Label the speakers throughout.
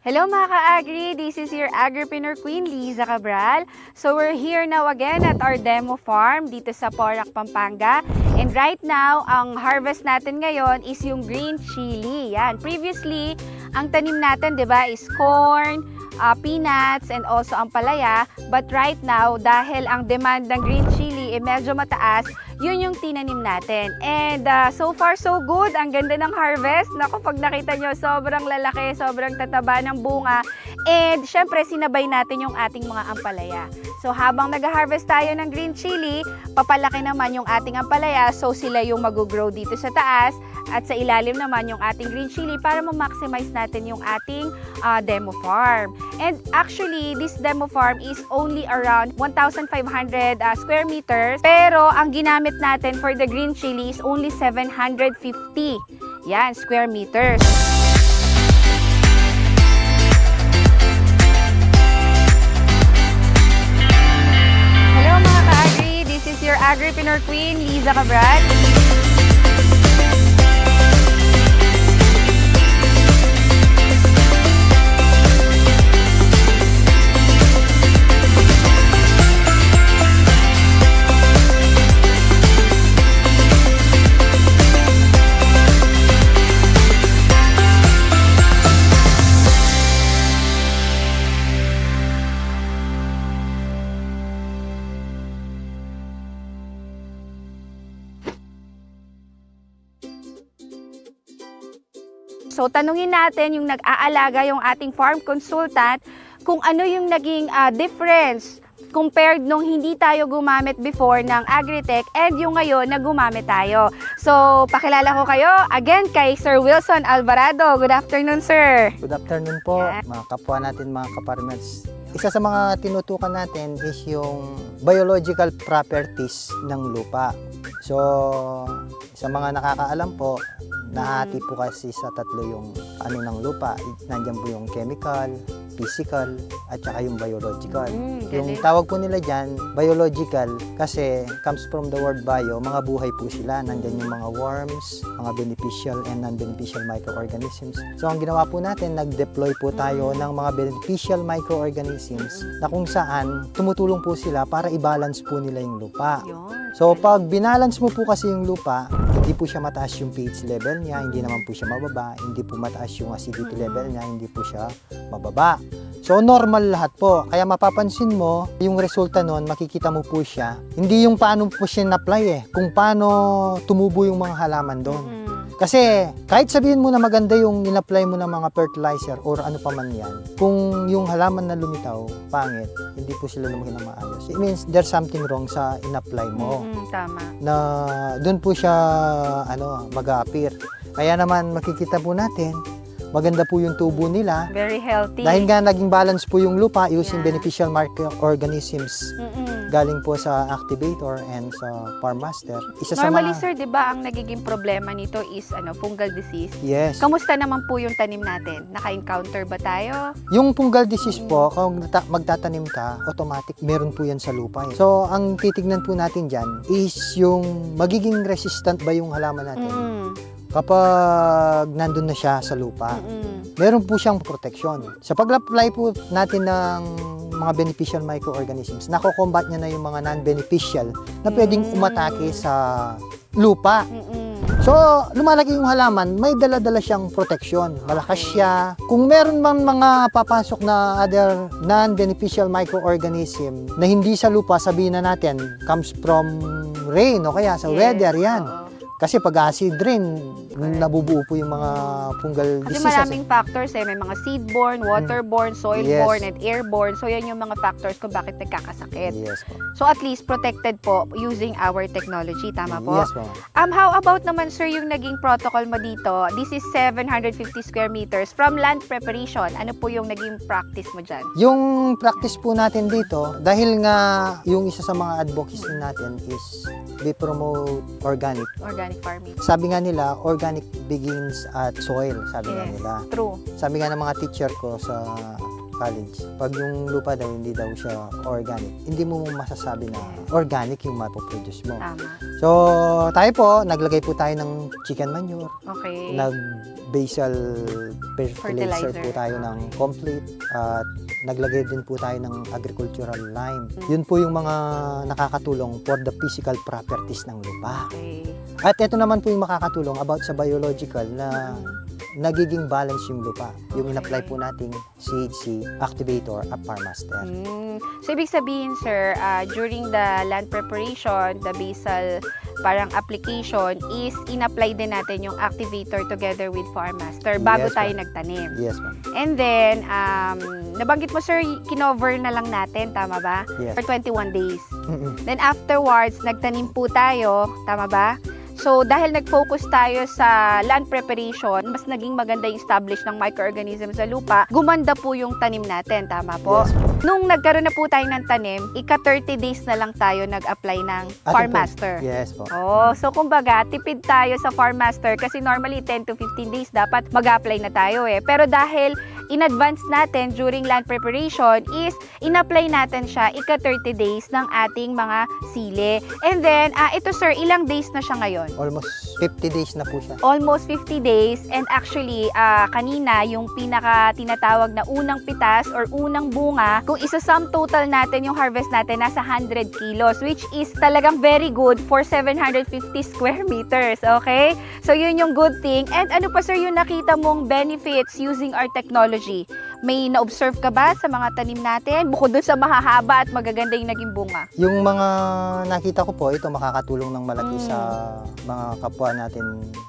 Speaker 1: Hello mga ka-agri! This is your agripreneur queen, Liza Cabral. So we're here now again at our demo farm dito sa Porac, Pampanga. And right now, ang harvest natin ngayon is yung green chili. Yan. Previously, ang tanim natin, di ba, is corn, peanuts, and also ang palaya. But right now, dahil ang demand ng green chili medyo mataas, yun yung tinanim natin. And so far so good, ang ganda ng harvest. Naku, pag nakita nyo, sobrang lalaki, sobrang tataba ng bunga. And syempre, sinabay natin yung ating mga ampalaya. So habang nag-harvest tayo ng green chili, papalaki naman yung ating ampalaya. So sila yung mag-grow dito sa taas at sa ilalim naman yung ating green chili para ma-maximize natin yung ating demo farm. And actually, this demo farm is only around 1,500 square meters. Pero ang ginamit natin for the green chili is only 750 square meters. Hello mga ka-agri, this is your agripreneur queen, Liza Cabral. So, tanungin natin yung nag-aalaga, yung ating farm consultant, kung ano yung naging difference compared nung hindi tayo gumamit before ng Agritech and yung ngayon na gumamit tayo. So, pakilala ko kayo again kay Sir Wilson Alvarado. Good afternoon, sir.
Speaker 2: Good afternoon po, mga kapwa natin, mga kaparmers. Isa sa mga tinutukan natin is yung biological properties ng lupa. So, sa mga nakakaalam po, nahati po kasi sa tatlo yung ano ng lupa. Nandiyan po yung chemical, physical, at saka yung biological. Yung tawag po nila dyan, biological, kasi comes from the word bio, mga buhay po sila. Nandiyan yung mga worms, mga beneficial and non-beneficial microorganisms. So ang ginawa po natin, nag-deploy po tayo ng mga beneficial microorganisms na kung saan tumutulong po sila para i-balance po nila yung lupa. So pag binalance mo po kasi yung lupa, hindi po siya mataas yung pH level niya, hindi naman po siya mababa, hindi po mataas yung acidity level niya, hindi po siya mababa. So normal lahat po. Kaya mapapansin mo, yung resulta nun, makikita mo po siya. Hindi yung paano po siya na-apply kung paano tumubo yung mga halaman doon. Kasi kahit sabihin mo na maganda yung in-apply mo ng mga fertilizer or ano pa man yan, kung yung halaman na lumitaw, pangit, hindi po sila lumaki na maayos. It means there's something wrong sa in-apply mo.
Speaker 1: Tama.
Speaker 2: Na doon po siya mag-a-appear. Kaya naman makikita po natin, maganda po yung tubo nila.
Speaker 1: Very healthy.
Speaker 2: Dahil nga naging balance po yung lupa using beneficial microorganisms galing po sa activator and sa farm master. Isa
Speaker 1: Normally,
Speaker 2: sa mga,
Speaker 1: sir, di ba ang nagiging problema nito is fungal disease?
Speaker 2: yes.
Speaker 1: Kamusta naman po yung tanim natin? Naka-encounter ba tayo?
Speaker 2: Yung fungal disease po, kung magtatanim ka, automatic meron po yan sa lupa. So, ang titignan po natin dyan is yung magiging resistant ba yung halaman natin. Kapag nandun na siya sa lupa, meron po siyang protection. Sa pag-apply po natin ng mga beneficial microorganisms, nako-combat niya na yung mga non-beneficial na pwedeng umatake sa lupa. So, lumalaki yung halaman, may dala-dala siyang protection. Malakas siya. Kung meron man mga papasok na other non-beneficial microorganism na hindi sa lupa, sabihin na natin, comes from rain o kaya sa weather, yan. Kasi pag acid rain, nabubuo po yung mga fungal
Speaker 1: Kasi
Speaker 2: diseases.
Speaker 1: maraming factors may mga seedborne, waterborne, soilborne, and airborne. So yan yung mga factors kung bakit nagkakasakit.
Speaker 2: Yes po.
Speaker 1: So at least protected po using our technology, tama po?
Speaker 2: Yes po.
Speaker 1: How about naman, sir, yung naging protocol mo dito? This is 750 square meters from land preparation. Ano po yung naging practice mo dyan?
Speaker 2: Yung practice po natin dito, dahil nga yung isa sa mga advocacy natin is we promote organic.
Speaker 1: Organic farming.
Speaker 2: Sabi nga nila, organic begins at soil, sabi nga nila.
Speaker 1: True.
Speaker 2: Sabi nga ng mga teacher ko sa college, pag yung lupa daw hindi daw siya organic, hindi mo masasabi na organic yung mapoproduce mo.
Speaker 1: Tama.
Speaker 2: So, tayo po, naglagay po tayo ng chicken manure.
Speaker 1: Okay.
Speaker 2: Nag-basal fertilizer
Speaker 1: Fertilizer.
Speaker 2: po tayo ng complete. At naglagay din po tayo ng agricultural lime. Yun po yung mga nakakatulong for the physical properties ng lupa.
Speaker 1: Okay.
Speaker 2: At ito naman po yung makakatulong about sa biological na nagiging balance yung lupa. Yung
Speaker 1: Okay.
Speaker 2: in-apply po nating CHC Activator at Farmaster.
Speaker 1: So, ibig sabihin, sir, during the land preparation, the basal parang application is in-apply din natin yung activator together with Farmaster bago
Speaker 2: Yes,
Speaker 1: tayo
Speaker 2: ma'am.
Speaker 1: nagtanim.
Speaker 2: Yes, ma'am.
Speaker 1: And then, nabanggit mo, sir, kinover na lang natin, tama ba?
Speaker 2: Yes.
Speaker 1: For 21 days.
Speaker 2: Mm-mm.
Speaker 1: Then afterwards, nagtanim po tayo, tama ba? So, dahil nag-focus tayo sa land preparation, mas naging maganda yung establish ng microorganisms sa lupa, gumanda po yung tanim natin, tama po?
Speaker 2: Yes.
Speaker 1: Nung nagkaroon na po tayo ng tanim, ika 30 days na lang tayo nag-apply ng Farmaster.
Speaker 2: Yes po.
Speaker 1: Oh, so kumbaga, tipid tayo sa Farmaster kasi normally 10 to 15 days dapat mag-apply na tayo eh. Pero dahil in advance natin during land preparation is in-apply natin siya ika 30 days ng ating mga sili. And then, ito sir, ilang days na siya ngayon?
Speaker 2: Almost 50 days na po siya.
Speaker 1: Almost 50 days and actually kanina yung pinaka tinatawag na unang pitas or unang bunga, kung isa-sum total natin yung harvest natin nasa 100 kilos which is talagang very good for 750 square meters, okay? So yun yung good thing. And ano pa sir yung nakita mong benefits using our technology? May na-observe ka ba sa mga tanim natin bukod dun sa mahahaba at magaganda yung naging bunga?
Speaker 2: Yung mga nakita ko po, ito makakatulong ng malaki sa mga kapwa natin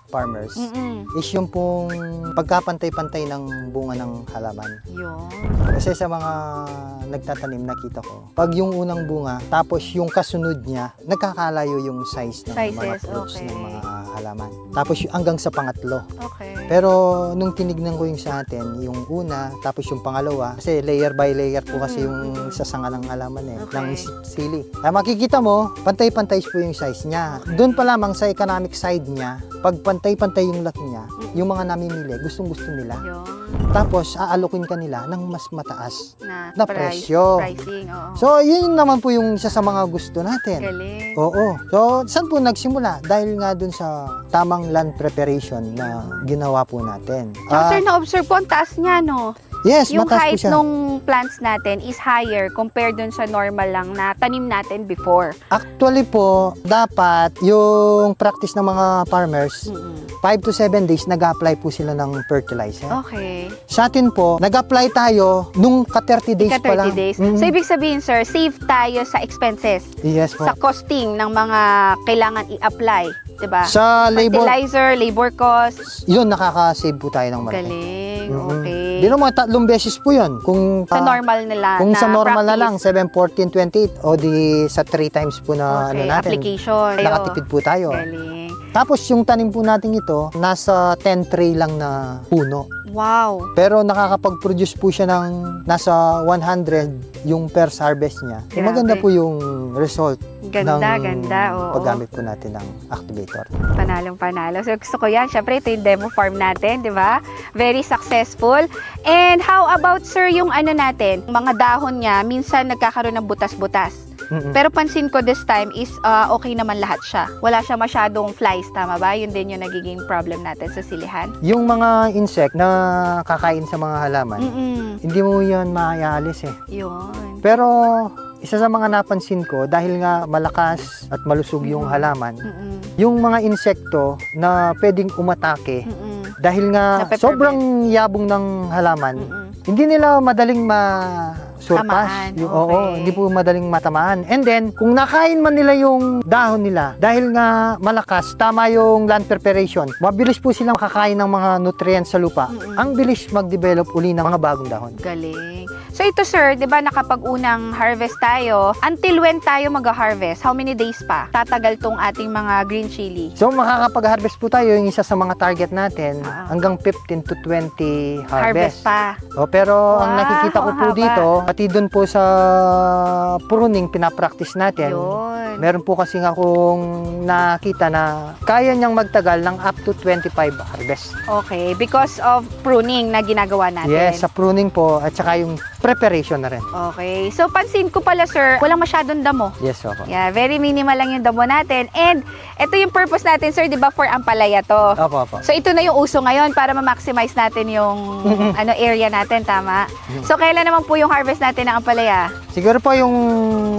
Speaker 2: farmers. Is yung pong pagkapantay-pantay ng bunga ng halaman.
Speaker 1: Yun.
Speaker 2: Kasi sa mga nagtatanim, nakita ko, pag yung unang bunga, tapos yung kasunod niya, nagkakalayo yung size ng mga
Speaker 1: Sizes,
Speaker 2: fruits
Speaker 1: okay.
Speaker 2: ng mga halaman. Tapos hanggang sa pangatlo.
Speaker 1: Okay.
Speaker 2: Pero nung tinignan ko yung sa atin, yung una, tapos yung pangalawa, kasi layer by layer po kasi yung sasanga ng halaman
Speaker 1: Okay.
Speaker 2: ng sili. Makikita mo, pantay-pantay po yung size niya. Doon pa lamang sa economic side niya, pag pantay-pantay yung laki niya, yung mga namimili, gustong-gusto nila.
Speaker 1: Yun.
Speaker 2: Tapos, aalukin ka nila ng mas mataas
Speaker 1: Na
Speaker 2: na presyo.
Speaker 1: Pricing, oo.
Speaker 2: So, yun naman po yung isa sa mga gusto natin.
Speaker 1: Galing.
Speaker 2: Oo. So, saan po nagsimula? Dahil nga dun sa tamang land preparation na ginawa po natin.
Speaker 1: Sir, na-observe ko, ang taas niya, no?
Speaker 2: Yes,
Speaker 1: Yung
Speaker 2: mataas po
Speaker 1: height
Speaker 2: siya.
Speaker 1: nung plants natin is higher compared dun sa normal lang na tanim natin before.
Speaker 2: Actually po, dapat yung practice ng mga farmers, 5 to 7 days nag-apply po sila ng fertilizer.
Speaker 1: Okay.
Speaker 2: Sa atin po, nag-apply tayo nung ka-30 days
Speaker 1: Ika
Speaker 2: pa
Speaker 1: 30
Speaker 2: lang.
Speaker 1: days.
Speaker 2: Mm.
Speaker 1: So, ibig sabihin, sir, save tayo sa expenses,
Speaker 2: Yes po.
Speaker 1: sa costing ng mga kailangan i-apply. Diba?
Speaker 2: Sa labor,
Speaker 1: Fertilizer, labor cost.
Speaker 2: yun, nakaka-save po tayo ng malaki.
Speaker 1: Galing.
Speaker 2: Mm-mm.
Speaker 1: Okay.
Speaker 2: Di naman, 3 beses po yun. Kung,
Speaker 1: Sa normal nila.
Speaker 2: kung
Speaker 1: na
Speaker 2: sa normal na lang,
Speaker 1: practice.
Speaker 2: 7, 14, 28, o di sa 3 times po na
Speaker 1: Okay,
Speaker 2: natin,
Speaker 1: application.
Speaker 2: nakatipid po tayo.
Speaker 1: Galing.
Speaker 2: Tapos yung tanim po natin ito, nasa 10 tray lang na puno.
Speaker 1: Wow.
Speaker 2: Pero nakakapag-produce po siya ng nasa 100 yung first harvest niya. So,
Speaker 1: Grabe.
Speaker 2: maganda po yung result
Speaker 1: Ganda,
Speaker 2: ng
Speaker 1: ganda. Oo.
Speaker 2: paggamit po natin ng activator.
Speaker 1: Panalong panalo. So gusto ko yan. Siyempre, ito yung demo farm natin, di ba? Very successful. And how about, sir, yung ano natin? Mga dahon niya, minsan nagkakaroon ng butas-butas.
Speaker 2: Mm-mm.
Speaker 1: Pero pansin ko this time is okay naman lahat siya. Wala siya masyadong flies, tama ba? Yun din yung nagiging problem natin sa silihan.
Speaker 2: Yung mga insect na kakain sa mga halaman, hindi mo yan maaalis eh.
Speaker 1: Yun.
Speaker 2: Pero isa sa mga napansin ko, dahil nga malakas at malusog yung halaman, yung mga insekto na pwedeng umatake, dahil nga
Speaker 1: Na-peppermint.
Speaker 2: sobrang yabong ng halaman, hindi nila madaling surpass.
Speaker 1: Tamaan,
Speaker 2: Oo,
Speaker 1: okay.
Speaker 2: hindi po madaling matamaan. And then, kung nakain man nila yung dahon nila, dahil nga malakas, tama yung land preparation, mabilis po silang kakain ng mga nutrients sa lupa. Ang bilis mag-develop uli ng mga bagong dahon.
Speaker 1: Galing. So ito, sir, di ba nakapag-unang harvest tayo, until when tayo mag-harvest? How many days pa? Tatagal tong ating mga green chili.
Speaker 2: So, makakapag-harvest po tayo, yung isa sa mga target natin,
Speaker 1: Ah.
Speaker 2: hanggang 15 to 20 harvest.
Speaker 1: Pa.
Speaker 2: O, pero ang
Speaker 1: Wow,
Speaker 2: nakikita ko
Speaker 1: ang
Speaker 2: po
Speaker 1: haba.
Speaker 2: dito, pati doon po sa pruning, pinapractice natin.
Speaker 1: Yun.
Speaker 2: Meron po kasi akong nakita na kaya niyang magtagal ng up to 25 harvest.
Speaker 1: Okay, because of pruning na ginagawa natin.
Speaker 2: Yes, sa pruning po at saka yung preparation na rin.
Speaker 1: Okay. So, pansin ko pala, sir, walang masyadong damo.
Speaker 2: Yes, opo.
Speaker 1: Yeah, very minimal lang yung damo natin. And, ito yung purpose natin, sir, di ba, for ampalaya to.
Speaker 2: Opo, opo.
Speaker 1: So, ito na yung uso ngayon para ma-maximize natin yung area natin, tama? So, kailan naman po yung harvest natin ng ampalaya?
Speaker 2: Siguro po yung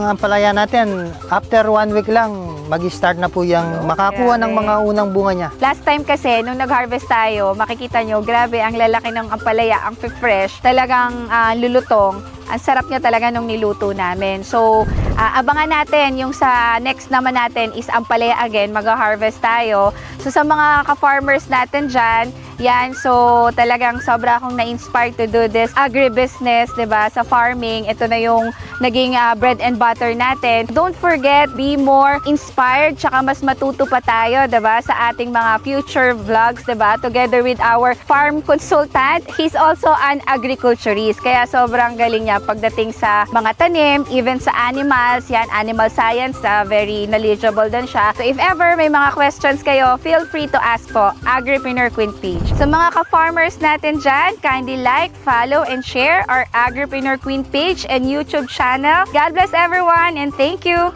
Speaker 2: ampalaya natin, after 1 week lang, mag-start na po yung makakuha ng mga unang bunga niya.
Speaker 1: Last time kasi, nung nag-harvest tayo, makikita nyo, grabe, ang lalaki ng ampalaya, ang fresh, talagang lulutong. Ang sarap niya talaga nung niluto namin. So, abangan natin yung sa next naman natin is ampalaya again, mag-harvest tayo. So, sa mga ka-farmers natin dyan, yan, so talagang sobra akong na-inspire to do this agribusiness, 'di ba? Sa farming, ito na yung naging bread and butter natin. Don't forget, be more inspired, tsaka mas matuto pa tayo, 'di ba? Sa ating mga future vlogs, 'di ba? Together with our farm consultant, he's also an agriculturist. Kaya sobrang galing niya pagdating sa mga tanim, even sa animals, yan, animal science, very knowledgeable din siya. So if ever may mga questions kayo, feel free to ask po, Agripreneur Queen page. Sa mga ka-farmers natin dyan, kindly like, follow, and share our Agripreneur Queen page and YouTube channel. God bless everyone and thank you!